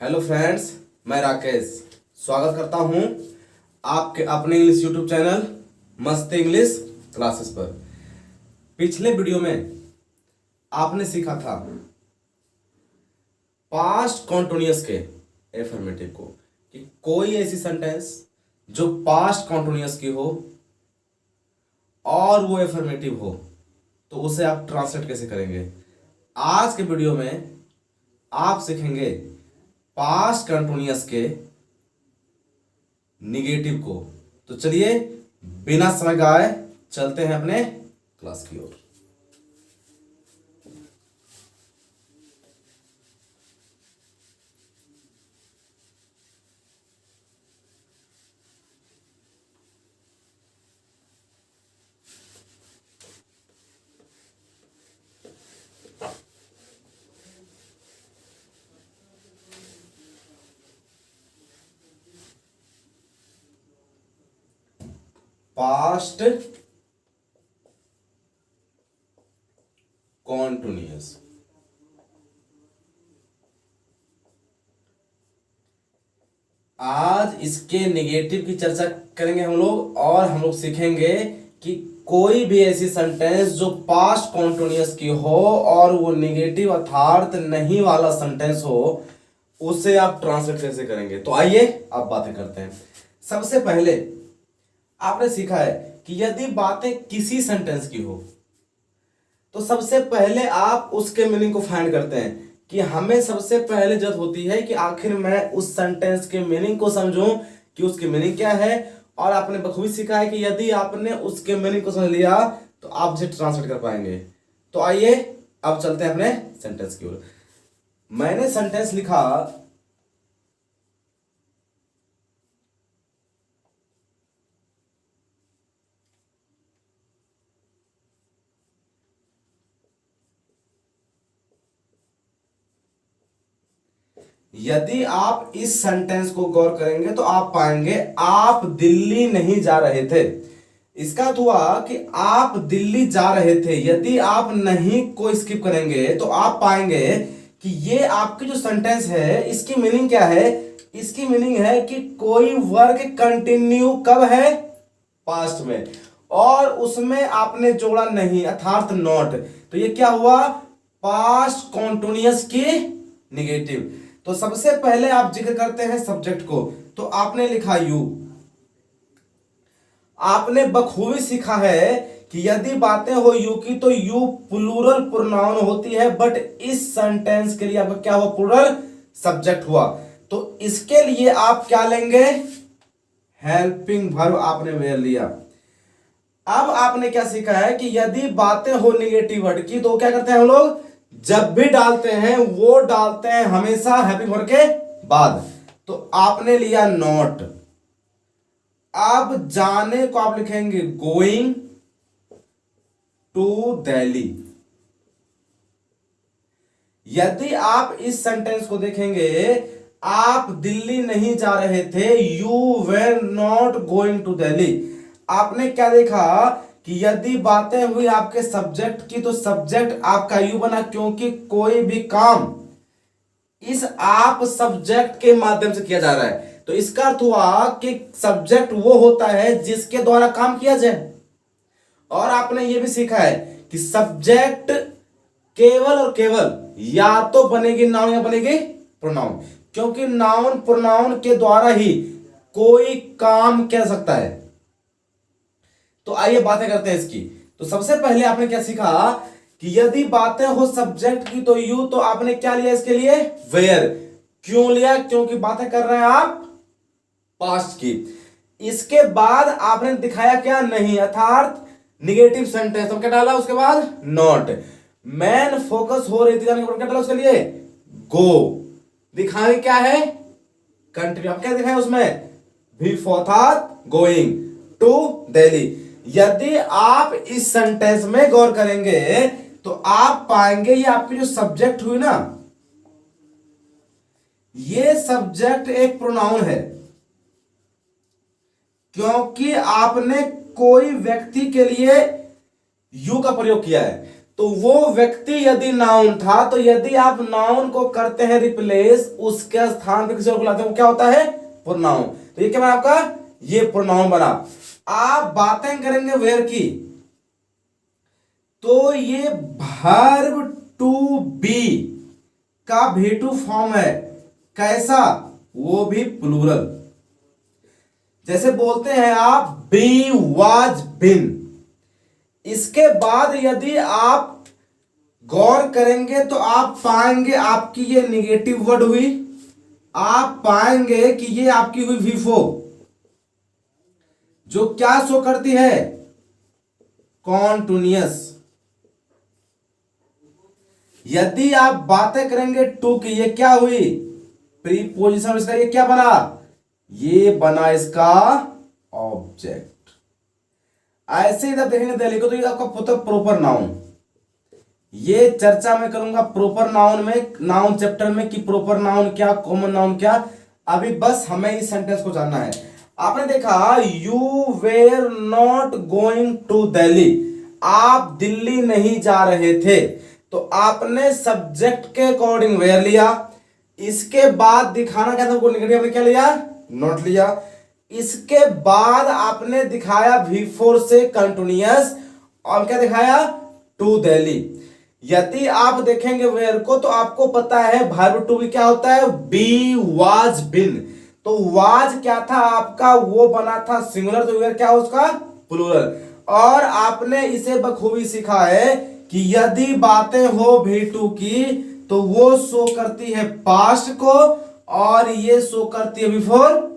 Hello friends, मैं राकेश स्वागत करता हूं आपके अपने इंग्लिश यूट्यूब चैनल मस्त इंग्लिश क्लासेस पर। पिछले वीडियो में आपने सीखा था पास्ट कॉन्टिन्यूअस के एफर्मेटिव को, कि कोई ऐसी सेंटेंस जो पास्ट कॉन्टिन्यूअस की हो और वो एफर्मेटिव हो तो उसे आप ट्रांसलेट कैसे करेंगे। आज के वीडियो में आप सीखेंगे पास्ट कंटिन्यूअस के निगेटिव को। तो चलिए बिना समय गवाए चलते हैं अपने क्लास की ओर। पास्ट कॉन्टिन्यूअस, आज इसके नेगेटिव की चर्चा करेंगे हम लोग, और हम लोग सीखेंगे कि कोई भी ऐसी सेंटेंस जो पास्ट कॉन्टिन्यूअस की हो और वो नेगेटिव अर्थात नहीं वाला सेंटेंस हो उसे आप ट्रांसलेट कैसे करेंगे। तो आइए अब बातें करते हैं। सबसे पहले आपने सीखा है कि यदि बातें किसी सेंटेंस की हो तो सबसे पहले आप उसके मीनिंग को फाइंड करते हैं, कि हमें सबसे पहले जरूरत होती है कि आखिर मैं उस सेंटेंस के मीनिंग को समझूं कि उसकी मीनिंग क्या है। और आपने बखूबी सीखा है कि यदि आपने उसके मीनिंग को समझ लिया तो आप उसे ट्रांसलेट कर पाएंगे। तो आइए अब चलते हैं अपने सेंटेंस की ओर। मैंने सेंटेंस लिखा यदि आप इस सेंटेंस को गौर करेंगे तो आप पाएंगे आप दिल्ली नहीं जा रहे थे। इसका अर्थ हुआ कि आप दिल्ली जा रहे थे। यदि आप नहीं को स्किप करेंगे तो आप पाएंगे कि ये आपकी जो सेंटेंस है इसकी मीनिंग क्या है। इसकी मीनिंग है कि कोई वर्क कंटिन्यू कब है, पास्ट में, और उसमें आपने जोड़ा नहीं अर्थात नॉट। तो ये क्या हुआ, पास्ट कॉन्टिन्यूअस की निगेटिव। तो सबसे पहले आप जिक्र करते हैं सब्जेक्ट को। तो आपने लिखा यू। आपने बखूबी सीखा है कि यदि बातें हो यू की तो यू प्लूरल प्रोनाउन होती है, बट इस सेंटेंस के लिए आपका क्या हुआ, प्लूरल सब्जेक्ट हुआ। तो इसके लिए आप क्या लेंगे, हेल्पिंग वर्ब आपने वेयर लिया। अब आपने क्या सीखा है कि यदि बातें हो नेगेटिव वर्ड की तो क्या करते हैं हम लोग, जब भी डालते हैं वो डालते हैं हमेशा हेल्पिंग वर्ब के बाद। तो आपने लिया नॉट। अब जाने को आप लिखेंगे गोइंग टू दिल्ली। यदि आप इस सेंटेंस को देखेंगे, आप दिल्ली नहीं जा रहे थे, you were not going to Delhi. आपने क्या देखा कि यदि बातें हुई आपके सब्जेक्ट की तो सब्जेक्ट आपका यू बना, क्योंकि कोई भी काम इस आप सब्जेक्ट के माध्यम से किया जा रहा है। तो इसका अर्थ हुआ कि सब्जेक्ट वो होता है जिसके द्वारा काम किया जाए। और आपने ये भी सीखा है कि सब्जेक्ट केवल और केवल या तो बनेगी नाउन या बनेगी प्रोनाउन, क्योंकि नाउन प्रोनाउन के द्वारा ही कोई काम किया सकता है। तो आइए बातें करते हैं इसकी। तो सबसे पहले आपने क्या सीखा कि यदि बातें हो सब्जेक्ट की तो यू, तो आपने क्या लिया इसके लिए, वेयर। क्यों लिया, क्योंकि बातें कर रहे हैं आप पास्ट की। इसके बाद आपने दिखाया क्या, नहीं, अर्थात निगेटिव सेंटेंस। तो क्या डाला उसके बाद, नॉट। मैन फोकस हो रही थी, क्या डाला उसके लिए, गो। दिखाने क्या है, कंटिन्यू। आप क्या दिखाया उसमें, भी अर्थात गोइंग टू दिल्ली। यदि आप इस सेंटेंस में गौर करेंगे तो आप पाएंगे ये आपकी जो सब्जेक्ट हुई ना, ये सब्जेक्ट एक प्रोनाउन है, क्योंकि आपने कोई व्यक्ति के लिए यू का प्रयोग किया है। तो वो व्यक्ति यदि नाउन था, तो यदि आप नाउन को करते हैं रिप्लेस, उसके स्थान पर किसी और को लाते हैं, वो क्या होता है? प्रोनाउन। तो ये क्या बना आपका? ये प्रोनाउन बना। आप बातें करेंगे वेयर की, तो ये वर्ब टू बी का V2 फॉर्म है। कैसा? वो भी प्लूरल। जैसे बोलते हैं आप बी वाज बिन, इसके बाद यदि आप गौर करेंगे तो आप पाएंगे आपकी ये निगेटिव वर्ड हुई, आप पाएंगे कि ये आपकी हुई V4, जो क्या शो करती है? कॉन्टिन्यूअस। यदि आप बातें करेंगे टू की, ये क्या हुई? प्रीपोजिशन। इसका ये क्या बना? ये बना इसका ऑब्जेक्ट। ऐसे इधर देखेंगे दिल्ली को, तो ये आपका पुत्र प्रॉपर नाउन। ये चर्चा में करूंगा प्रॉपर नाउन में, नाउन चैप्टर में, कि प्रॉपर नाउन क्या, कॉमन नाउन क्या। अभी बस हमें इस सेंटेंस को जानना है। आपने देखा you were not going to Delhi, आप दिल्ली नहीं जा रहे थे। तो आपने सब्जेक्ट के अकॉर्डिंग वेयर लिया, इसके बाद दिखाना क्या था हमको? नेगेटिव। आपने क्या लिया? नॉट लिया। इसके बाद आपने दिखाया V4 से कंटिन्यूअस, और क्या दिखाया? टू दिल्ली। यदि आप देखेंगे वेयर को, तो आपको पता है वर्ब टू भी क्या होता है? बी वाज बिन। तो वाज क्या था आपका? वो बना था सिंगुलर, तो वेयर क्या हो उसका? प्लूरल। और आपने इसे बखूबी सीखा है कि यदि बातें हो V2 की, तो वो शो करती है पास्ट को, और ये शो करती है बिफोर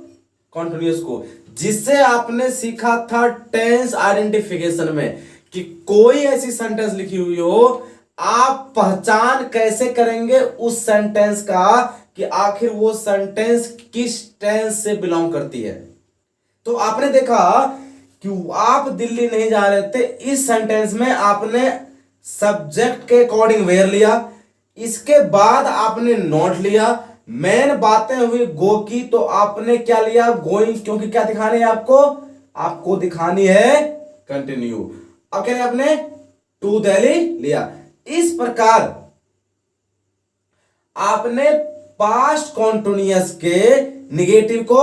कॉन्टिन्यूअस को। जिससे आपने सीखा था टेंस आइडेंटिफिकेशन में, कि कोई ऐसी सेंटेंस लिखी हुई हो, आप पहचान कैसे करेंगे उस सेंटेंस का कि आखिर वो सेंटेंस किस टेंस से बिलोंग करती है। तो आपने देखा कि आप दिल्ली नहीं जा रहे थे, इस सेंटेंस में आपने सब्जेक्ट के अकॉर्डिंग वेयर लिया, इसके बाद आपने नॉट लिया। मेन बातें हुई गो की, तो आपने क्या लिया? गोइंग, क्योंकि क्या दिखानी है आपको? आपको दिखानी है कंटिन्यू। अब क्या आपने? टू दिल्ली लिया। इस प्रकार आपने पास्ट कॉन्टिन्यूअस के निगेटिव को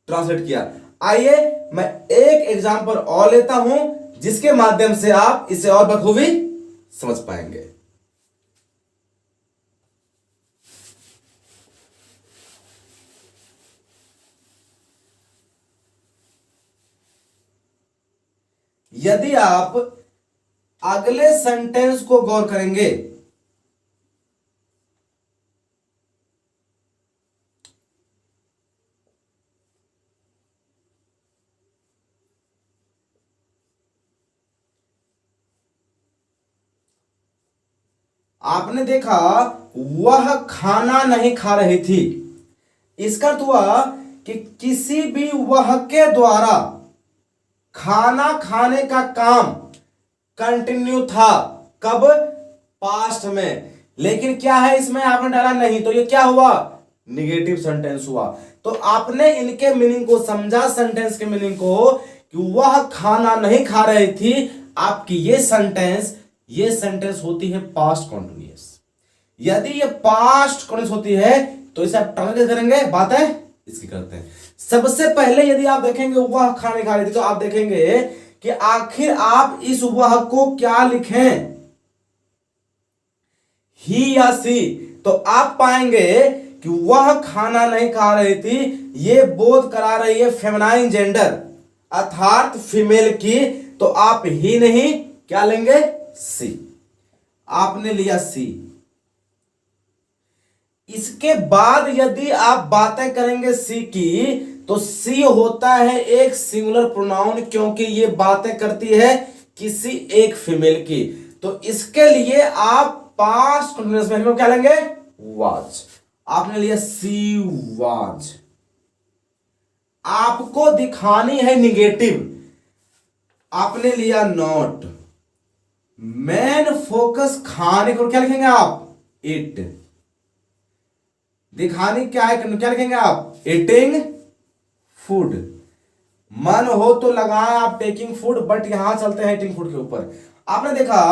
ट्रांसलेट किया। आइए मैं एक एग्जांपल और लेता हूं, जिसके माध्यम से आप इसे और बखूबी समझ पाएंगे। यदि आप अगले सेंटेंस को गौर करेंगे, आपने देखा वह खाना नहीं खा रही थी। इसका अर्थ हुआ कि किसी भी वह के द्वारा खाना खाने का काम कंटिन्यू था। कब? पास्ट में। लेकिन क्या है इसमें? आपने डाला नहीं, तो ये क्या हुआ? निगेटिव सेंटेंस हुआ। तो आपने इनके मीनिंग को समझा, सेंटेंस के मीनिंग को, कि वह खाना नहीं खा रही थी। आपकी ये सेंटेंस होती है पास्ट कॉन्टिन्यूअस। यदि ये पास्ट कॉन्टिन्यूअस होती है, तो इसे आप ट्रांसलेट करेंगे, बात है इसकी करते हैं। सबसे पहले यदि आप देखेंगे वह खाने खा रही थी, तो आप देखेंगे कि आखिर आप इस वह को क्या लिखें, ही या सी। तो आप पाएंगे कि वह खाना नहीं खा रही थी, ये बोध करा रही है फेमिनाइन जेंडर, अर्थात फीमेल की। तो आप ही नहीं, क्या लेंगे? सी। आपने लिया सी। इसके बाद यदि आप बातें करेंगे सी की, तो सी होता है एक सिंगुलर प्रोनाउन, क्योंकि ये बातें करती है किसी एक फीमेल की। तो इसके लिए आप पास्ट कंटीन्यूअस में क्या लेंगे? वाज। आपने लिया सी वाज। आपको दिखानी है निगेटिव, आपने लिया नॉट। मेन फोकस खाने को क्या लिखेंगे आप? इट। दिखानी क्या है? क्या लिखेंगे आप? Eating food. मन हो तो लगाएं आप टेकिंग फूड, बट यहां चलते हैं ईटिंग फूड के ऊपर। आपने देखा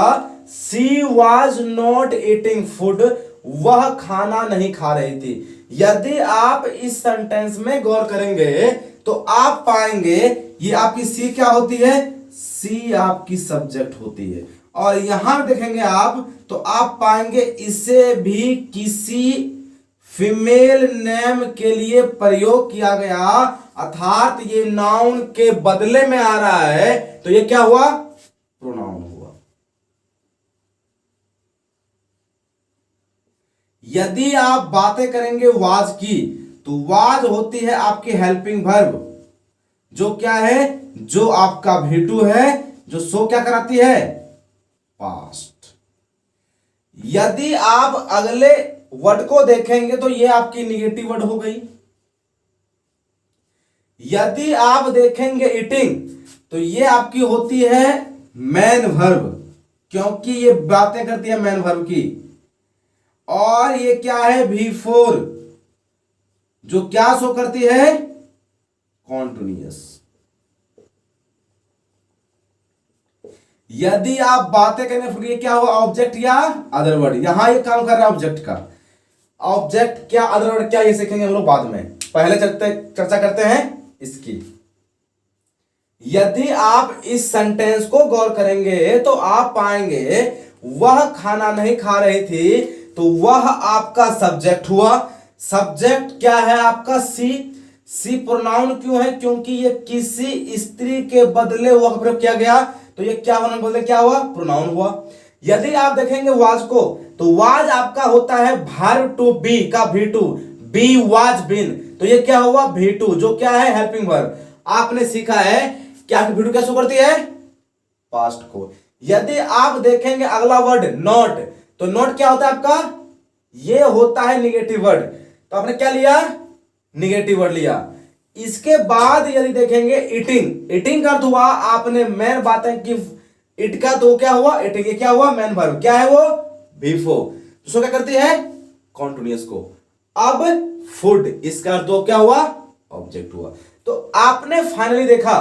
she was not eating food, वह खाना नहीं खा रही थी। यदि आप इस सेंटेंस में गौर करेंगे तो आप पाएंगे ये आपकी सी क्या होती है, सी आपकी सब्जेक्ट होती है। और यहां देखेंगे आप तो आप पाएंगे इसे भी किसी फीमेल नेम के लिए प्रयोग किया गया, अर्थात ये नाउन के बदले में आ रहा है, तो ये क्या हुआ, प्रोनाउन हुआ। यदि आप बातें करेंगे वाज की, तो वाज होती है आपकी हेल्पिंग वर्ब, जो क्या है, जो आपका भी2 है, जो शो क्या कराती है, पास्ट। यदि आप अगले वर्ड को देखेंगे तो ये आपकी निगेटिव वर्ड हो गई। यदि आप देखेंगे ईटिंग, तो ये आपकी होती है मैन वर्ब, क्योंकि ये बातें करती है मैन वर्ब की। और ये क्या है, V4, जो क्या शो करती है, कॉन्टिन्यूअस। यदि आप बातें करेंगे फिर ये क्या हुआ, ऑब्जेक्ट या अदर वर्ड। यहां ये काम कर रहा है ऑब्जेक्ट का। ऑब्जेक्ट क्या, अदर वर्ड क्या, ये सीखेंगे हम लोग बाद में, पहले चर्चा करते हैं इसकी। यदि आप इस सेंटेंस को गौर करेंगे तो आप पाएंगे वह खाना नहीं खा रही थी, तो वह आपका सब्जेक्ट हुआ। सब्जेक्ट क्या है आपका, सी। सी प्रोनाउन क्यों है, क्योंकि ये किसी स्त्री के बदले वह का प्रयोग किया गया, तो ये क्या होने बदले क्या हुआ, प्रोनाउन हुआ। यदि आप देखेंगे वाज को, तो वाज आपका होता है वर्ब टू बी का V2, बी वाज बीन, तो ये क्या हुआ, V2, जो क्या है, हेल्पिंग वर्ब। आपने सीखा है क्या V2 क्या शो करती है, पास्ट को। यदि आप देखेंगे अगला वर्ड नॉट, तो नॉट क्या होता है आपका, ये होता है निगेटिव वर्ड, तो आपने क्या लिया, निगेटिव वर्ड लिया। इसके बाद यदि देखेंगे ईटिंग, ईटिंग का अर्थ हुआ आपने मैन बातें की, इट का तो क्या हुआ, ईटिंग, क्या हुआ, मैन वर्ब, क्या है वो, V4, तो क्या करती है, कॉन्टिन्यूअस को। अब फूड, इसका अर्थ तो क्या हुआ, ऑब्जेक्ट हुआ। तो आपने फाइनली देखा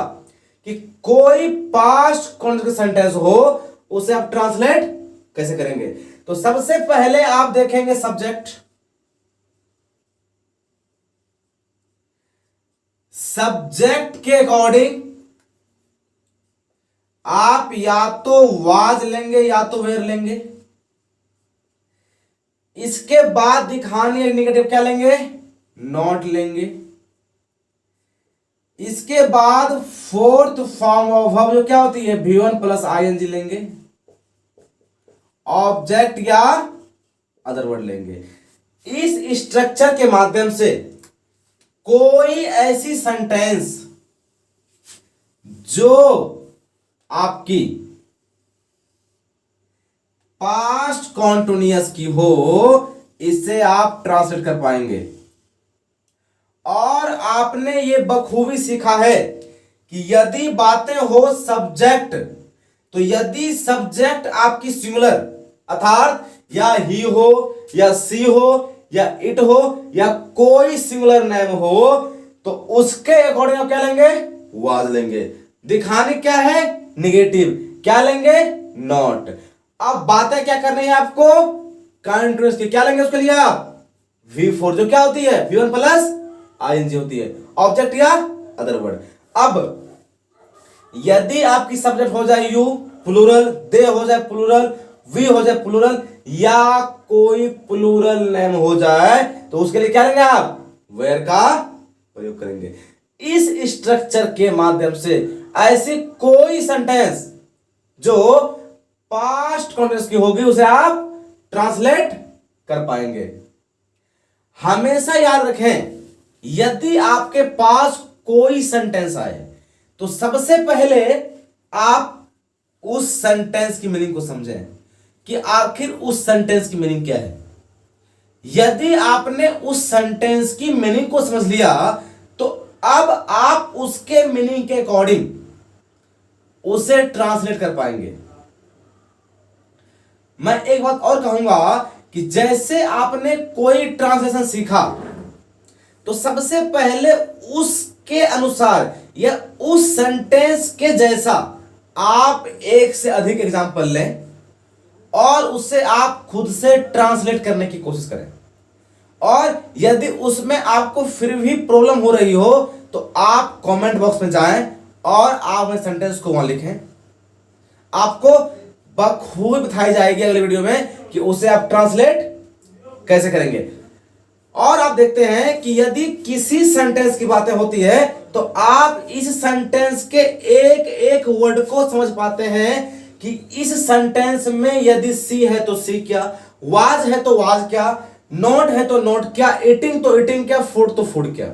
कि कोई पास्ट कॉन्टिन्यूअस सेंटेंस हो उसे आप ट्रांसलेट कैसे करेंगे। तो सबसे पहले आप देखेंगे सब्जेक्ट, सब्जेक्ट के अकॉर्डिंग आप या तो वाज लेंगे या तो वेयर लेंगे। इसके बाद दिखाने निगेटिव क्या लेंगे, नॉट लेंगे। इसके बाद फोर्थ फॉर्म ऑफ वर्ब जो क्या होती है, V1 प्लस ING लेंगे। ऑब्जेक्ट या अदर वर्ड लेंगे। इस स्ट्रक्चर के माध्यम से कोई ऐसी सेंटेंस जो आपकी पास्ट कॉन्टिन्यूअस की हो, इसे आप ट्रांसलेट कर पाएंगे। और आपने ये बखूबी सीखा है कि यदि बातें हो सब्जेक्ट, तो यदि सब्जेक्ट आपकी सिंगुलर, अर्थात या ही हो या सी हो या इट हो या कोई सिंगुलर नेम हो, तो उसके अकॉर्डिंग आप क्या लेंगे, वाज लेंगे। दिखाने क्या है, निगेटिव, क्या लेंगे, नॉट। अब बातें क्या करनी है आपको, कंटिन्यूअस की, क्या लेंगे उसके लिए आप, V4, जो क्या होती है, V1 प्लस ING होती है, ऑब्जेक्ट या अदर वर्ड। अब यदि आपकी सब्जेक्ट हो जाए यू प्लूरल, दे हो जाए प्लूरल, वी हो जाए प्लूरल, या कोई प्लूरल नेम हो जाए, तो उसके लिए क्या लेंगे आप, वेयर का प्रयोग करेंगे। इस स्ट्रक्चर के माध्यम से ऐसी कोई सेंटेंस जो पास्ट कॉन्टिन्यूअस की होगी उसे आप ट्रांसलेट कर पाएंगे। हमेशा याद रखें, यदि आपके पास कोई सेंटेंस आए तो सबसे पहले आप उस सेंटेंस की मीनिंग को समझें कि आखिर उस सेंटेंस की मीनिंग क्या है। यदि आपने उस सेंटेंस की मीनिंग को समझ लिया तो अब आप उसके मीनिंग के अकॉर्डिंग उसे ट्रांसलेट कर पाएंगे। मैं एक बात और कहूंगा कि जैसे आपने कोई ट्रांसलेशन सीखा तो सबसे पहले उसके अनुसार या उस सेंटेंस के जैसा आप एक से अधिक एग्जाम्पल लें और उससे आप खुद से ट्रांसलेट करने की कोशिश करें, और यदि उसमें आपको फिर भी प्रॉब्लम हो रही हो तो आप कमेंट बॉक्स में जाएं और आप अपने सेंटेंस को वहां लिखें। आपको बखूबी बताई जाएगी अगले वीडियो में कि उसे आप ट्रांसलेट कैसे करेंगे। और आप देखते हैं कि यदि किसी सेंटेंस की बातें होती है तो आप इस सेंटेंस के एक एक वर्ड को समझ पाते हैं कि इस सेंटेंस में यदि सी है तो सी क्या, वाज है तो वाज क्या, नोट है तो नोट क्या, ईटिंग तो ईटिंग क्या, फूड तो फूड क्या।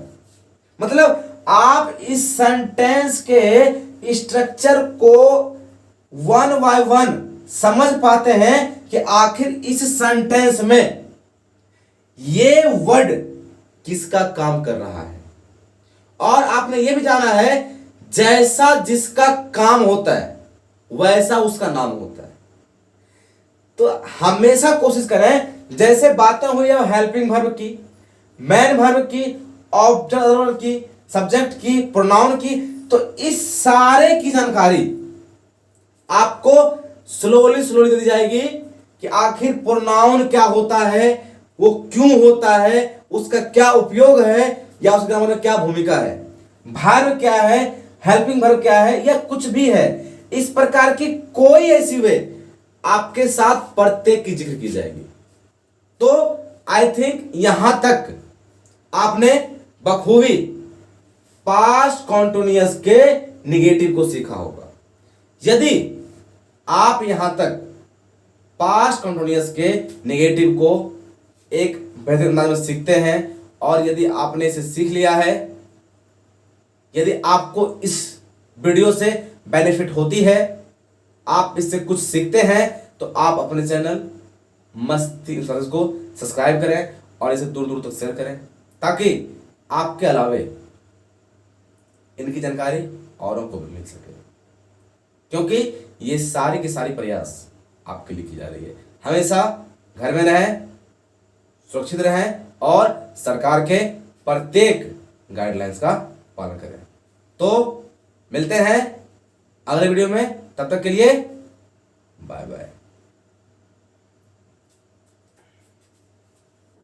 मतलब आप इस सेंटेंस के स्ट्रक्चर को वन बाय वन समझ पाते हैं कि आखिर इस सेंटेंस में ये वर्ड किसका काम कर रहा है। और आपने ये भी जाना है जैसा जिसका काम होता है वैसा उसका नाम होता है। तो हमेशा कोशिश करें जैसे बातें हुई है हेल्पिंग वर्ब की, मैन वर्ब की, ऑब्जेक्ट वर्ब की, सब्जेक्ट की, प्रोनाउन की, तो इस सारे की जानकारी आपको स्लोली स्लोली दी जाएगी कि आखिर प्रोनाउन क्या होता है, वो क्यों होता है, उसका क्या उपयोग है, या उसका मतलब क्या भूमिका है, वर्ब क्या है, हेल्पिंग वर्ब क्या है, या कुछ भी है। इस प्रकार की कोई ऐसी वे आपके साथ प्रत्येक की जिक्र की जाएगी। तो आई थिंक यहां तक आपने बखूबी पास्ट कॉन्टिन्यूअस के निगेटिव को सीखा होगा। यदि आप यहां तक पास्ट कॉन्टिन्यूअस के निगेटिव को एक बेहतर अंदाज में सीखते हैं और यदि आपने इसे सीख लिया है, यदि आपको इस वीडियो से बेनिफिट होती है, आप इससे कुछ सीखते हैं, तो आप अपने चैनल मस्ती इंस्टाग्राम को सब्सक्राइब करें और इसे दूर दूर तक शेयर करें ताकि आपके अलावे इनकी जानकारी औरों को भी मिल सके, क्योंकि ये सारी की सारी प्रयास आपके लिए की जा रही है। हमेशा घर में रहें, सुरक्षित रहें और सरकार के प्रत्येक गाइडलाइंस का पालन करें। तो मिलते हैं अगले वीडियो में, तब तक के लिए बाय बाय।